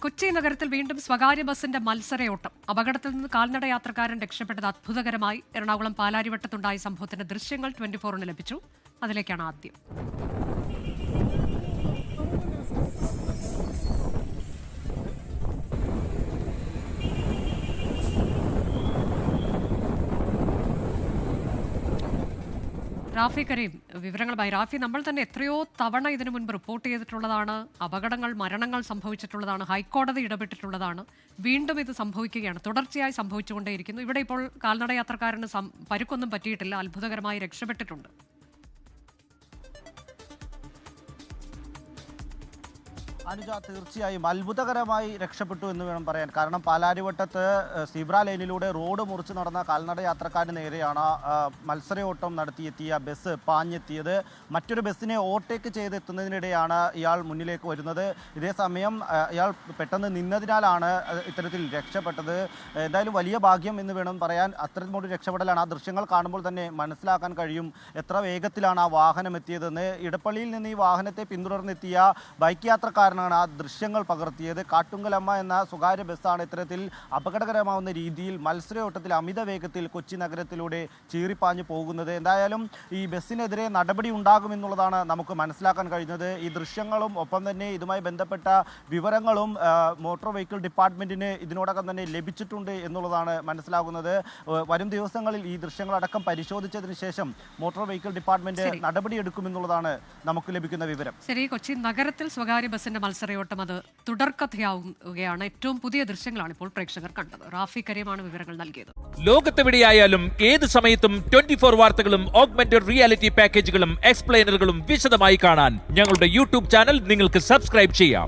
കൊച്ചി നഗരത്തിൽ വീണ്ടും സ്വകാര്യ ബസിന്റെ മത്സരയോട്ടം. അപകടത്തിൽ നിന്ന് കാൽനട യാത്രക്കാരൻ രക്ഷപ്പെട്ടത് അത്ഭുതകരമായി. എറണാകുളം പാലാരിവട്ടത്തുണ്ടായ സംഭവത്തിന്റെ ദൃശ്യങ്ങൾ 24-ന് ലഭിച്ചു. അതിലേക്കാണ് ആദ്യം. റാഫി കരീം വിവരങ്ങളുമായി. റാഫി, നമ്മൾ തന്നെ എത്രയോ തവണ ഇതിനു മുൻപ് റിപ്പോർട്ട് ചെയ്തിട്ടുള്ളതാണ്. അപകടങ്ങൾ, മരണങ്ങൾ സംഭവിച്ചിട്ടുള്ളതാണ്. ഹൈക്കോടതി ഇടപെട്ടിട്ടുള്ളതാണ്. വീണ്ടും ഇത് സംഭവിക്കുകയാണ്, തുടർച്ചയായി സംഭവിച്ചുകൊണ്ടേയിരിക്കുന്നു. ഇവിടെ ഇപ്പോൾ കാൽനട യാത്രക്കാരന് പരുക്കൊന്നും പറ്റിയിട്ടില്ല, അത്ഭുതകരമായി രക്ഷപ്പെട്ടിട്ടുണ്ട്. അനുജ, തീർച്ചയായും അത്ഭുതകരമായി രക്ഷപ്പെട്ടു എന്ന് വേണം പറയാൻ. കാരണം പാലാരിവട്ടത്ത് സീബ്ര ലൈനിലൂടെ റോഡ് മുറിച്ച് നടന്ന കാൽനട യാത്രക്കാരന് നേരെയാണ് മത്സരയോട്ടം നടത്തിയെത്തിയ ബസ് പാഞ്ഞെത്തിയത്. മറ്റൊരു ബസ്സിനെ ഓവർടേക്ക് ചെയ്തെത്തുന്നതിനിടെയാണ് ഇയാൾ മുന്നിലേക്ക് വരുന്നത്. ഇതേസമയം ഇയാൾ പെട്ടെന്ന് നിന്നതിനാലാണ് ഇത്തരത്തിൽ രക്ഷപ്പെട്ടത്. എന്തായാലും വലിയ ഭാഗ്യം എന്ന് വേണം പറയാൻ. അത്തരത്തിലൊരു രക്ഷപ്പെടലാണ്. ആ ദൃശ്യങ്ങൾ കാണുമ്പോൾ തന്നെ മനസ്സിലാക്കാൻ കഴിയും എത്ര വേഗത്തിലാണ് ആ വാഹനം എത്തിയതെന്ന്. ഇടപ്പള്ളിയിൽ നിന്ന് ഈ വാഹനത്തെ പിന്തുടർന്നെത്തിയ ബൈക്ക് യാത്രക്കാരൻ ആ ദൃശ്യങ്ങൾ പകർത്തിയത്. കാട്ടുങ്കലമ്മ എന്ന സ്വകാര്യ ബസ്സാണ് ഇത്തരത്തിൽ അപകടകരമാവുന്ന രീതിയിൽ മത്സരയോട്ടത്തിൽ അമിത വേഗത്തിൽ കൊച്ചി നഗരത്തിലൂടെ ചീറിപ്പാഞ്ഞു പോകുന്നത്. എന്തായാലും ഈ ബസ്സിനെതിരെ നടപടി ഉണ്ടാകുമെന്നുള്ളതാണ് നമുക്ക് മനസ്സിലാക്കാൻ കഴിഞ്ഞത്. ഈ ദൃശ്യങ്ങളും ഒപ്പം തന്നെ ഇതുമായി ബന്ധപ്പെട്ട വിവരങ്ങളും മോട്ടോർ വെഹിക്കിൾ ഡിപ്പാർട്ട്മെൻറ്റിന് ഇതിനോടകം തന്നെ ലഭിച്ചിട്ടുണ്ട് എന്നുള്ളതാണ് മനസ്സിലാകുന്നത്. വരും ദിവസങ്ങളിൽ ഈ ദൃശ്യങ്ങളടക്കം പരിശോധിച്ചതിന് ശേഷം മോട്ടോർ വെഹിക്കിൾ ഡിപ്പാർട്ട്മെൻറ്റ് നടപടിയെടുക്കുമെന്നുള്ളതാണ് നമുക്ക് ലഭിക്കുന്ന വിവരം. ശരി, കൊച്ചി നഗരത്തിൽ സ്വകാര്യ ബസ്സിന്റെ മത്സരയോട്ടം അത് തുടർക്കഥയാവുകയാണ്. ഏറ്റവും പുതിയ ദൃശ്യങ്ങളാണ് ഇപ്പോൾ പ്രേക്ഷകർ കണ്ടത്. റാഫി കരീമാണ് വിവരങ്ങൾ നൽകിയത്. ലോകത്തെവിടെയായാലും ഏത് സമയത്തും 24 വാർത്തകളും ഓഗ്മെന്റഡ് റിയാലിറ്റി പാക്കേജുകളും എക്സ്പ്ലെയിനറുകളും വിശദമായി കാണാൻ ഞങ്ങളുടെ യൂട്യൂബ് ചാനൽ നിങ്ങൾക്ക് സബ്സ്ക്രൈബ് ചെയ്യാം.